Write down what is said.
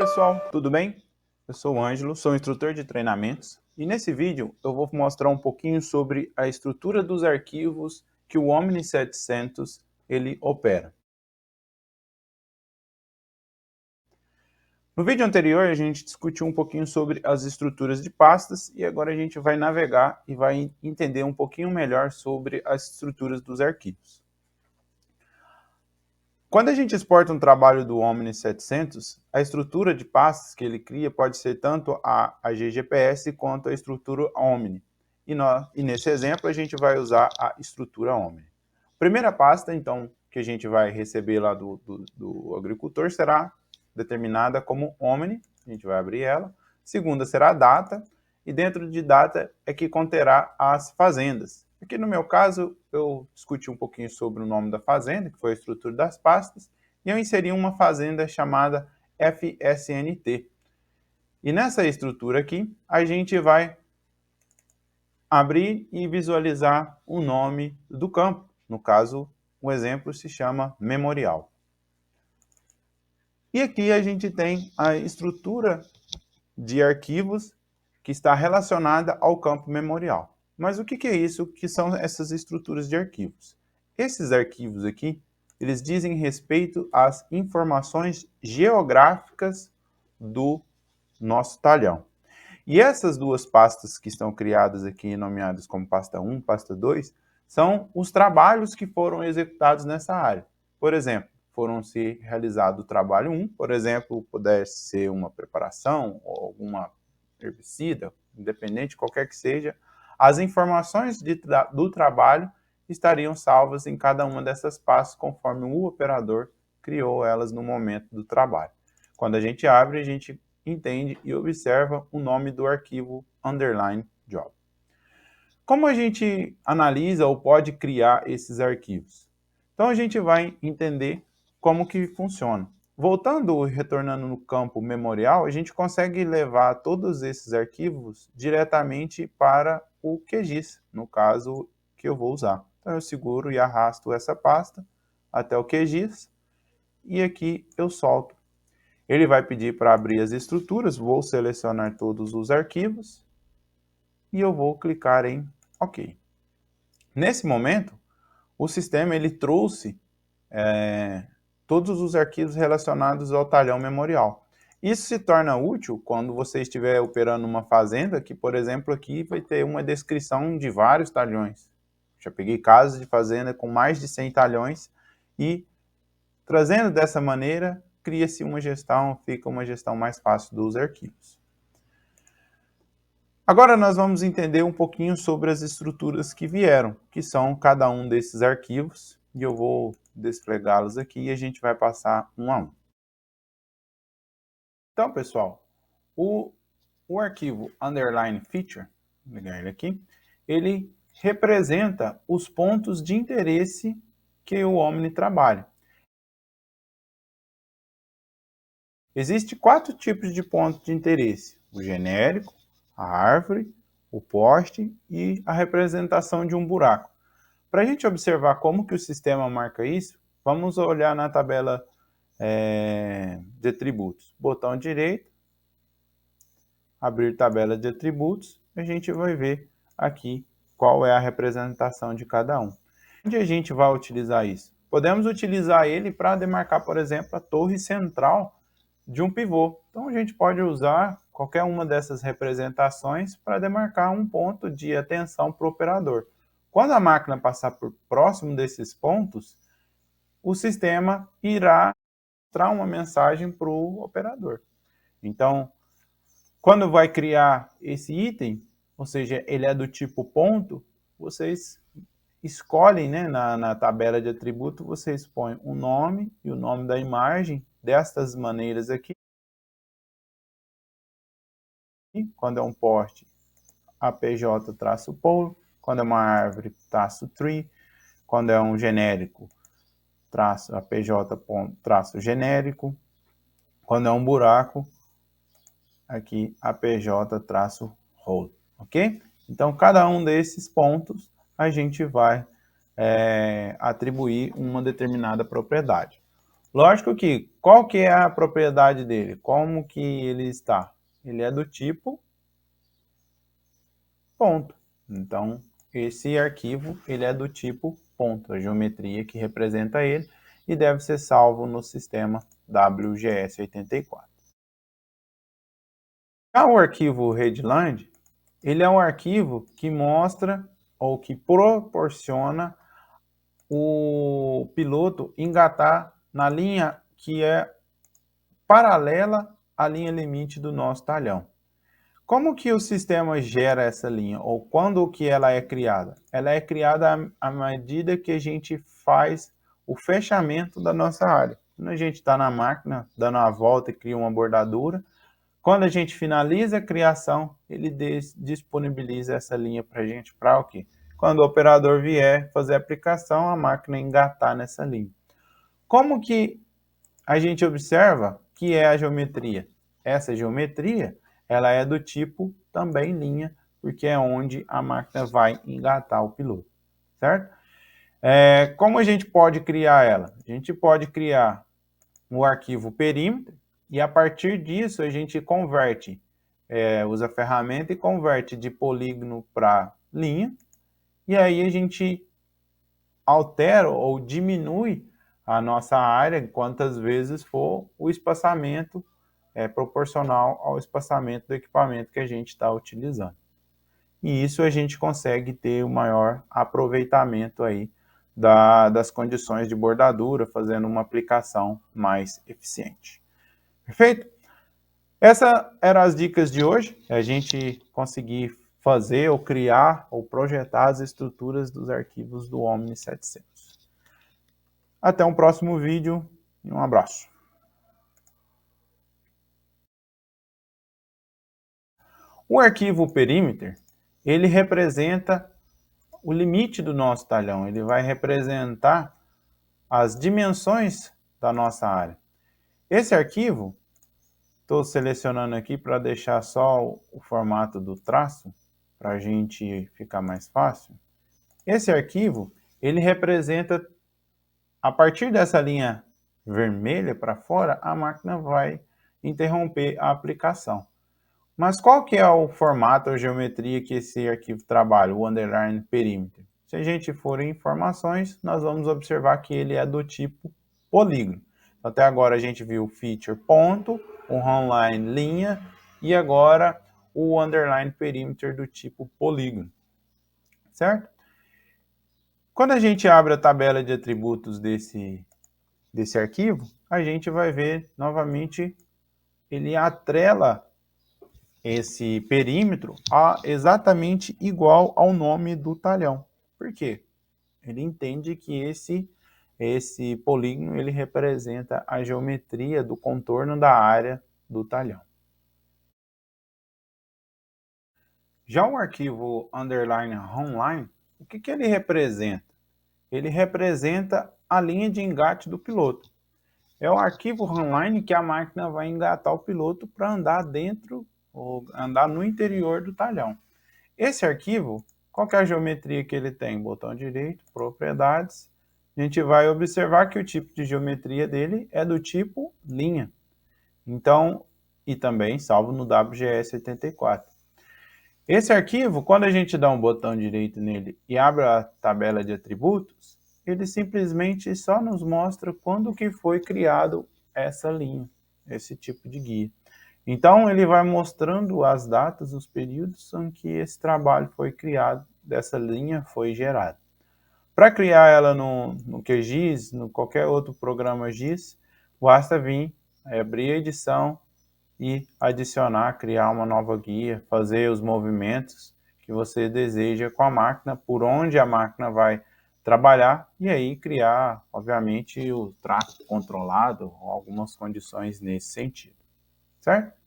pessoal, tudo bem? Eu sou o Ângelo, sou instrutor de treinamentos e nesse vídeo eu vou mostrar um pouquinho sobre a estrutura dos arquivos que o Omni 700 ele opera. No vídeo anterior a gente discutiu um pouquinho sobre as estruturas de pastas e agora a gente vai navegar e vai entender um pouquinho melhor sobre as estruturas dos arquivos. Quando a gente exporta um trabalho do Omni 700, a estrutura de pastas que ele cria pode ser tanto a GGPS quanto a estrutura Omni. E nesse exemplo a gente vai usar a estrutura Omni. A primeira pasta, então, que a gente vai receber lá do agricultor será determinada como Omni, a gente vai abrir ela. Segunda será a data, e dentro de data é que conterá as fazendas. Aqui no meu caso, eu discuti um pouquinho sobre o nome da fazenda, que foi a estrutura das pastas, e eu inseri uma fazenda chamada FSNT. E nessa estrutura aqui, a gente vai abrir e visualizar o nome do campo. No caso, o exemplo se chama Memorial. E aqui a gente tem a estrutura de arquivos que está relacionada ao campo memorial. Mas o que é isso? O que são essas estruturas de arquivos? Esses arquivos aqui, eles dizem respeito às informações geográficas do nosso talhão. E essas duas pastas que estão criadas aqui, nomeadas como pasta 1, pasta 2, são os trabalhos que foram executados nessa área. Por exemplo, foram-se realizado o trabalho 1, por exemplo, pudesse ser uma preparação ou alguma herbicida, independente de qualquer que seja, as informações do trabalho estariam salvas em cada uma dessas pastas conforme o operador criou elas no momento do trabalho. Quando a gente abre, a gente entende e observa o nome do arquivo underline job. Como a gente analisa ou pode criar esses arquivos? Então a gente vai entender como que funciona. Voltando e retornando no campo memorial, a gente consegue levar todos esses arquivos diretamente para o QGIS, no caso que eu vou usar. Então eu seguro e arrasto essa pasta até o QGIS e aqui eu solto. Ele vai pedir para abrir as estruturas, vou selecionar todos os arquivos e eu vou clicar em OK. Nesse momento, o sistema ele trouxe todos os arquivos relacionados ao talhão memorial. Isso se torna útil quando você estiver operando uma fazenda, que, por exemplo, aqui vai ter uma descrição de vários talhões. Já peguei casos de fazenda com mais de 100 talhões e, trazendo dessa maneira, cria-se uma gestão, fica uma gestão mais fácil dos arquivos. Agora nós vamos entender um pouquinho sobre as estruturas que vieram, que são cada um desses arquivos, e eu vou desplegá-los aqui e a gente vai passar um a um. Então, pessoal, o arquivo underline feature, vou ligar ele aqui, ele representa os pontos de interesse que o Omni trabalha. Existem 4 tipos de pontos de interesse: o genérico, a árvore, o poste e a representação de um buraco. Para a gente observar como que o sistema marca isso, vamos olhar na tabela de atributos. Botão direito, abrir tabela de atributos, a gente vai ver aqui qual é a representação de cada um. Onde a gente vai utilizar isso? Podemos utilizar ele para demarcar, por exemplo, a torre central de um pivô. Então a gente pode usar qualquer uma dessas representações para demarcar um ponto de atenção para o operador. Quando a máquina passar por próximo desses pontos, o sistema irá mostrar uma mensagem para o operador. Então, quando vai criar esse item, ou seja, ele é do tipo ponto, vocês escolhem, né, na tabela de atributo, vocês põem o nome e o nome da imagem destas maneiras aqui. Quando é um poste, APJ-pole, quando é uma árvore, -tree, quando é um genérico, APJ-genérico, quando é um buraco, aqui APJ-hole, ok? Então, cada um desses pontos a gente vai atribuir uma determinada propriedade. Lógico que, qual que é a propriedade dele? Como que ele está? Ele é do tipo ponto. Então, esse arquivo ele é do tipo ponto, a geometria que representa ele, e deve ser salvo no sistema WGS84. Já o arquivo readline, ele é um arquivo que mostra ou que proporciona o piloto engatar na linha que é paralela à linha limite do nosso talhão. Como que o sistema gera essa linha? Ou quando que ela é criada? Ela é criada à medida que a gente faz o fechamento da nossa área. Quando a gente está na máquina, dando a volta e cria uma bordadura, quando a gente finaliza a criação, ele disponibiliza essa linha para a gente para o quê? Quando o operador vier fazer a aplicação, a máquina engatar nessa linha. Como que a gente observa que é a geometria? Essa geometria, ela é do tipo também linha, porque é onde a máquina vai engatar o piloto, certo? Como a gente pode criar ela? A gente pode criar o arquivo perímetro e a partir disso a gente converte, usa a ferramenta e converte de polígono para linha, e aí a gente altera ou diminui a nossa área quantas vezes for o espaçamento proporcional ao espaçamento do equipamento que a gente está utilizando. E isso a gente consegue ter o maior aproveitamento aí das condições de bordadura, fazendo uma aplicação mais eficiente. Perfeito? Essas eram as dicas de hoje, a gente conseguir fazer ou criar ou projetar as estruturas dos arquivos do Omni 700. Até um próximo vídeo e um abraço. O arquivo perímetro, ele representa o limite do nosso talhão, ele vai representar as dimensões da nossa área. Esse arquivo, estou selecionando aqui para deixar só o formato do traço, para a gente ficar mais fácil. Esse arquivo, ele representa, a partir dessa linha vermelha para fora, a máquina vai interromper a aplicação. Mas qual que é o formato ou geometria que esse arquivo trabalha, o underline perímetro? Se a gente for em informações, nós vamos observar que ele é do tipo polígono. Até agora a gente viu o feature ponto, o online linha e agora o underline perímetro do tipo polígono, certo? Quando a gente abre a tabela de atributos desse arquivo, a gente vai ver novamente ele atrela esse perímetro exatamente igual ao nome do talhão. Por quê? Ele entende que esse polígono ele representa a geometria do contorno da área do talhão. Já o arquivo underline online, o que ele representa? Ele representa a linha de engate do piloto. É o arquivo online que a máquina vai engatar o piloto para andar dentro ou andar no interior do talhão. Esse arquivo, qual que é a geometria que ele tem? Botão direito, propriedades. A gente vai observar que o tipo de geometria dele é do tipo linha. Então, e também salvo no WGS84. Esse arquivo, quando a gente dá um botão direito nele e abre a tabela de atributos, ele simplesmente só nos mostra quando que foi criado essa linha, esse tipo de guia. Então, ele vai mostrando as datas, os períodos em que esse trabalho foi criado, dessa linha foi gerada. Para criar ela no QGIS, no qualquer outro programa GIS, basta vir, abrir a edição e adicionar, criar uma nova guia, fazer os movimentos que você deseja com a máquina, por onde a máquina vai trabalhar, e aí criar, obviamente, o tráfego controlado, algumas condições nesse sentido, certo?